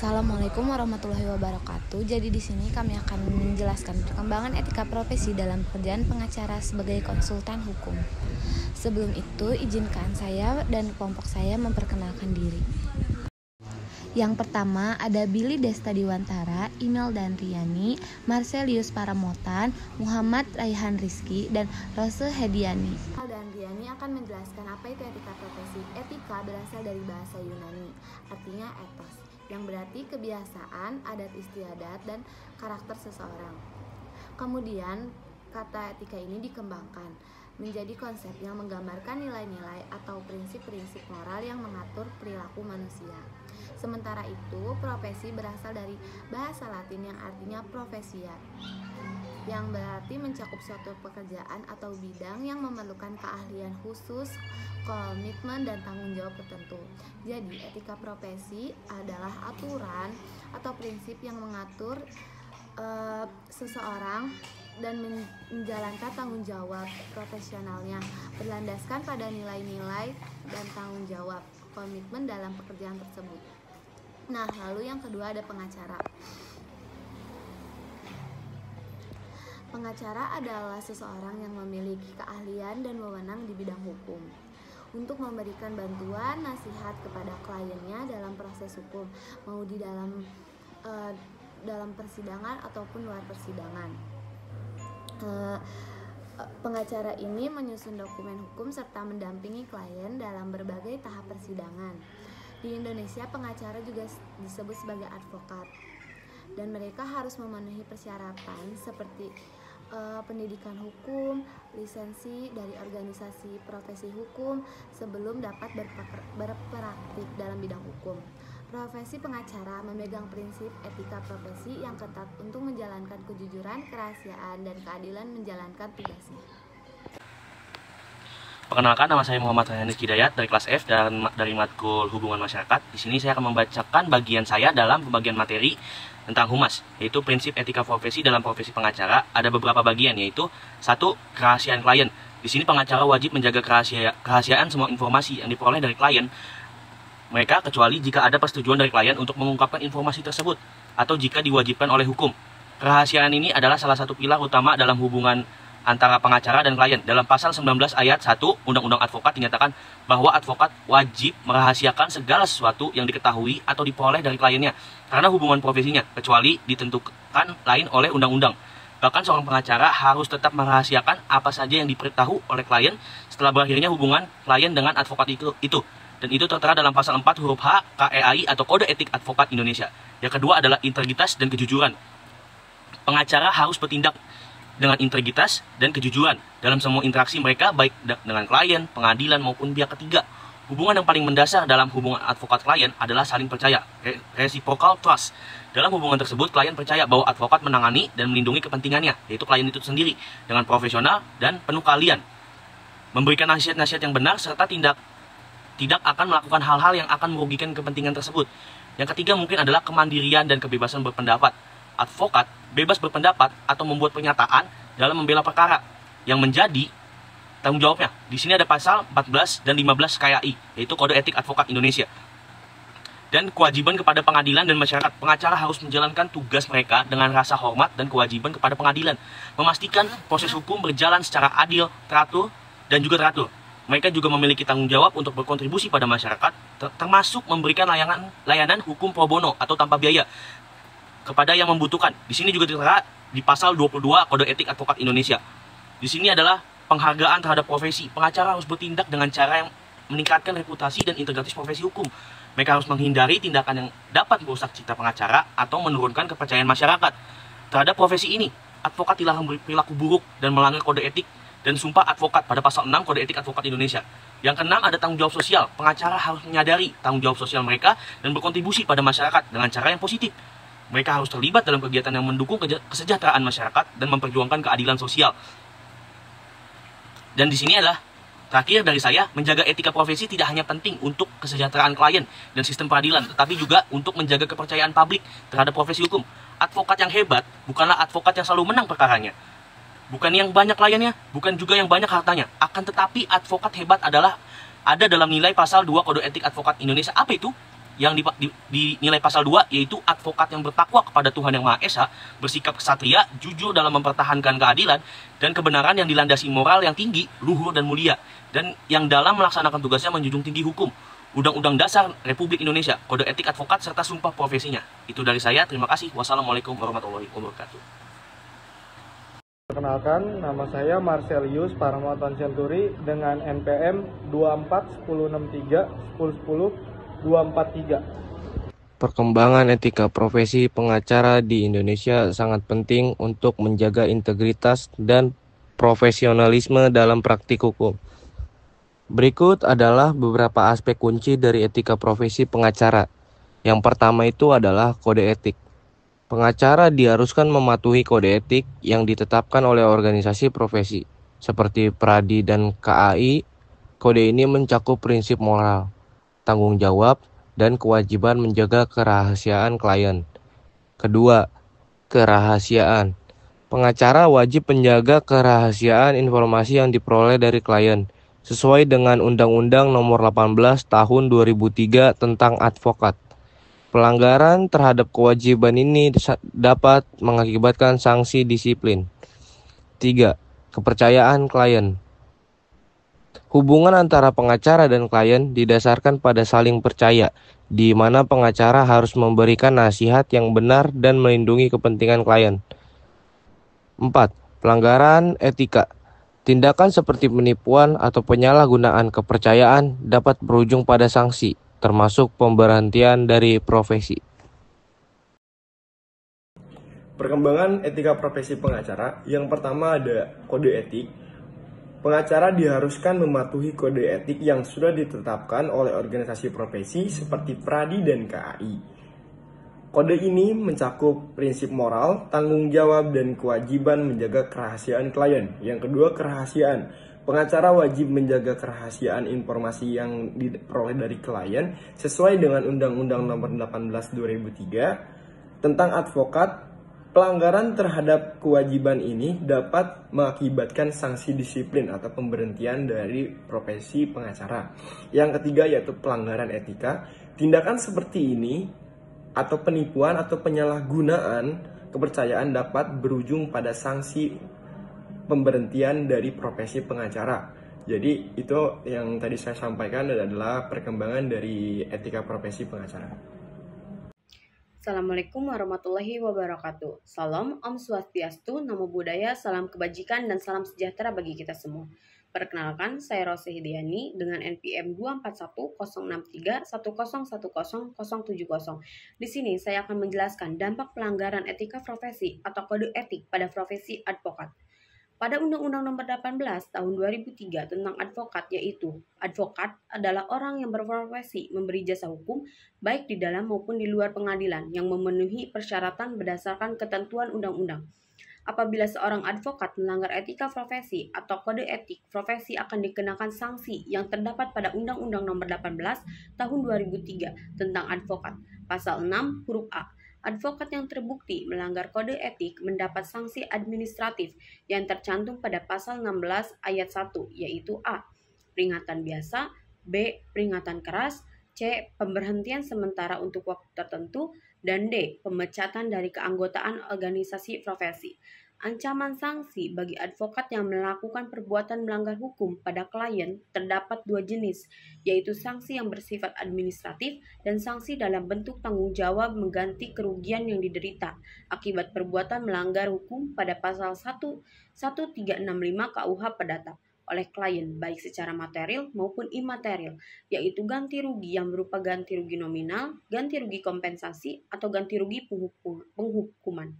Assalamualaikum warahmatullahi wabarakatuh. Jadi di sini kami akan menjelaskan perkembangan etika profesi dalam pekerjaan pengacara sebagai konsultan hukum. Sebelum itu, izinkan saya dan kelompok saya memperkenalkan diri. Yang pertama ada Billy Desta Diwantara, Imelda Riani, Marcelius Paramotan, Muhammad Raihan Rizky, dan Rose Hediani. Imelda Riani akan menjelaskan apa itu etika profesi. Etika berasal dari bahasa Yunani, artinya etos, yang berarti kebiasaan, adat istiadat, dan karakter seseorang. Kemudian, kata etika ini dikembangkan menjadi konsep yang menggambarkan nilai-nilai atau prinsip-prinsip moral yang mengatur perilaku manusia. Sementara itu, profesi berasal dari bahasa Latin yang artinya profesia, yang berarti mencakup suatu pekerjaan atau bidang yang memerlukan keahlian khusus, komitmen, dan tanggung jawab tertentu. Jadi, etika profesi adalah aturan atau prinsip yang mengatur seseorang dan menjalankan tanggung jawab profesionalnya berlandaskan pada nilai-nilai dan tanggung jawab komitmen dalam pekerjaan tersebut. Nah, lalu yang kedua ada pengacara. Pengacara adalah seseorang yang memiliki keahlian dan wewenang di bidang hukum untuk memberikan bantuan nasihat kepada kliennya dalam proses hukum, mau di dalam persidangan ataupun luar persidangan. Pengacara ini menyusun dokumen hukum serta mendampingi klien dalam berbagai tahap persidangan. Di Indonesia, pengacara juga disebut sebagai advokat, dan mereka harus memenuhi persyaratan seperti pendidikan hukum, lisensi dari organisasi profesi hukum sebelum dapat berpraktik dalam bidang hukum. Profesi pengacara memegang prinsip etika profesi yang ketat untuk menjalankan kejujuran, kerahasiaan, dan keadilan menjalankan tugasnya. Perkenalkan, nama saya Muhammad Raihan Rizky Dayat dari kelas F dan dari matkul Hubungan Masyarakat. Di sini saya akan membacakan bagian saya dalam pembagian materi tentang humas, yaitu prinsip etika profesi dalam profesi pengacara. Ada beberapa bagian, yaitu 1. Kerahasiaan klien. Di sini pengacara wajib menjaga kerahasiaan semua informasi yang diperoleh dari klien mereka, kecuali jika ada persetujuan dari klien untuk mengungkapkan informasi tersebut atau jika diwajibkan oleh hukum. Kerahasiaan ini adalah salah satu pilar utama dalam hubungan antara pengacara dan klien. Dalam pasal 19 ayat 1 Undang-Undang Advokat dinyatakan bahwa advokat wajib merahasiakan segala sesuatu yang diketahui atau diperoleh dari kliennya karena hubungan profesinya, kecuali ditentukan lain oleh undang-undang. Bahkan seorang pengacara harus tetap merahasiakan apa saja yang diberitahu oleh klien setelah berakhirnya hubungan klien dengan advokat itu. Dan itu tertera dalam pasal 4 huruf H KEAI atau Kode Etik Advokat Indonesia. Yang kedua adalah integritas dan kejujuran. Pengacara harus bertindak dengan integritas dan kejujuran dalam semua interaksi mereka, baik dengan klien, pengadilan, maupun pihak ketiga. Hubungan yang paling mendasar dalam hubungan advokat-klien adalah saling percaya, reciprocal trust. Dalam hubungan tersebut, klien percaya bahwa advokat menangani dan melindungi kepentingannya, yaitu klien itu sendiri, dengan profesional dan penuh keahlian. Memberikan nasihat-nasihat yang benar, serta tidak akan melakukan hal-hal yang akan merugikan kepentingan tersebut. Yang ketiga mungkin adalah kemandirian dan kebebasan berpendapat. Advokat bebas berpendapat atau membuat pernyataan dalam membela perkara yang menjadi tanggung jawabnya. Di sini ada pasal 14 dan 15 KAI, yaitu Kode Etik Advokat Indonesia. Dan kewajiban kepada pengadilan dan masyarakat. Pengacara harus menjalankan tugas mereka dengan rasa hormat dan kewajiban kepada pengadilan, memastikan proses hukum berjalan secara adil, teratur, dan juga teratur. Mereka juga memiliki tanggung jawab untuk berkontribusi pada masyarakat, termasuk memberikan layanan hukum pro bono atau tanpa biaya kepada yang membutuhkan. Di sini juga tertera di pasal 22 Kode Etik Advokat Indonesia. Di sini adalah penghargaan terhadap profesi. Pengacara harus bertindak dengan cara yang meningkatkan reputasi dan integritas profesi hukum. Mereka harus menghindari tindakan yang dapat merusak citra pengacara atau menurunkan kepercayaan masyarakat terhadap profesi ini. Advokat dilarang berperilaku buruk dan melanggar kode etik dan sumpah advokat pada pasal 6 Kode Etik Advokat Indonesia. Yang keenam ada tanggung jawab sosial. Pengacara harus menyadari tanggung jawab sosial mereka dan berkontribusi pada masyarakat dengan cara yang positif. Mereka harus terlibat dalam kegiatan yang mendukung kesejahteraan masyarakat dan memperjuangkan keadilan sosial. Dan di sini adalah terakhir dari saya, menjaga etika profesi tidak hanya penting untuk kesejahteraan klien dan sistem peradilan, tetapi juga untuk menjaga kepercayaan publik terhadap profesi hukum. Advokat yang hebat bukanlah advokat yang selalu menang perkaranya, bukan yang banyak kliennya, bukan juga yang banyak hartanya. Akan tetapi advokat hebat adalah ada dalam nilai pasal 2 Kode Etik Advokat Indonesia. Apa itu? yang dinilai pasal 2, yaitu advokat yang bertakwa kepada Tuhan Yang Maha Esa, bersikap kesatria, jujur dalam mempertahankan keadilan dan kebenaran yang dilandasi moral yang tinggi, luhur dan mulia, dan yang dalam melaksanakan tugasnya menjunjung tinggi hukum, Undang-Undang Dasar Republik Indonesia, Kode Etik Advokat, serta sumpah profesinya. Itu dari saya, terima kasih. Wassalamualaikum warahmatullahi wabarakatuh. Perkenalkan, nama saya Marcelius Paramaton Centuri dengan NPM 241063 Perkembangan etika profesi pengacara di Indonesia sangat penting untuk menjaga integritas dan profesionalisme dalam praktik hukum. Berikut adalah beberapa aspek kunci dari etika profesi pengacara. Yang pertama itu adalah kode etik. Pengacara diharuskan mematuhi kode etik yang ditetapkan oleh organisasi profesi, seperti PRADI dan KAI. Kode ini mencakup prinsip moral, tanggung jawab, dan kewajiban menjaga kerahasiaan klien. Kedua, kerahasiaan. Pengacara wajib menjaga kerahasiaan informasi yang diperoleh dari klien, sesuai dengan Undang-Undang Nomor 18 Tahun 2003 tentang advokat. Pelanggaran terhadap kewajiban ini dapat mengakibatkan sanksi disiplin. 3. Kepercayaan klien. Hubungan antara pengacara dan klien didasarkan pada saling percaya, di mana pengacara harus memberikan nasihat yang benar dan melindungi kepentingan klien. 4. Pelanggaran etika. Tindakan seperti penipuan atau penyalahgunaan kepercayaan dapat berujung pada sanksi, termasuk pemberhentian dari profesi. Perkembangan etika profesi pengacara. Yang pertama ada kode etik. Pengacara diharuskan mematuhi kode etik yang sudah ditetapkan oleh organisasi profesi seperti PRADI dan KAI. Kode ini mencakup prinsip moral, tanggung jawab, dan kewajiban menjaga kerahasiaan klien. Yang kedua, kerahasiaan. Pengacara wajib menjaga kerahasiaan informasi yang diperoleh dari klien sesuai dengan Undang-Undang Nomor 18 2003 tentang advokat. Pelanggaran terhadap kewajiban ini dapat mengakibatkan sanksi disiplin atau pemberhentian dari profesi pengacara. Yang ketiga yaitu pelanggaran etika. Tindakan seperti ini atau penipuan atau penyalahgunaan kepercayaan dapat berujung pada sanksi pemberhentian dari profesi pengacara. Jadi itu yang tadi saya sampaikan adalah perkembangan dari etika profesi pengacara. Assalamualaikum warahmatullahi wabarakatuh. Salam, Om Swastiastu, Namo Buddhaya, salam kebajikan dan salam sejahtera bagi kita semua. Perkenalkan, saya Rose Hidiani dengan NPM 241063101070. Di sini saya akan menjelaskan dampak pelanggaran etika profesi atau kode etik pada profesi advokat. Pada Undang-Undang Nomor 18 Tahun 2003 tentang advokat, yaitu advokat adalah orang yang berprofesi memberi jasa hukum baik di dalam maupun di luar pengadilan yang memenuhi persyaratan berdasarkan ketentuan undang-undang. Apabila seorang advokat melanggar etika profesi atau kode etik profesi akan dikenakan sanksi yang terdapat pada Undang-Undang Nomor 18 Tahun 2003 tentang advokat. Pasal 6 huruf A. Advokat yang terbukti melanggar kode etik mendapat sanksi administratif yang tercantum pada pasal 16 ayat 1, yaitu A. Peringatan biasa, B. Peringatan keras, C. Pemberhentian sementara untuk waktu tertentu, dan D. Pemecatan dari keanggotaan organisasi profesi. Ancaman sanksi bagi advokat yang melakukan perbuatan melanggar hukum pada klien terdapat dua jenis, yaitu sanksi yang bersifat administratif dan sanksi dalam bentuk tanggung jawab mengganti kerugian yang diderita akibat perbuatan melanggar hukum pada pasal 1365 KUH Perdata oleh klien baik secara material maupun imaterial, yaitu ganti rugi yang berupa ganti rugi nominal, ganti rugi kompensasi, atau ganti rugi penghukuman.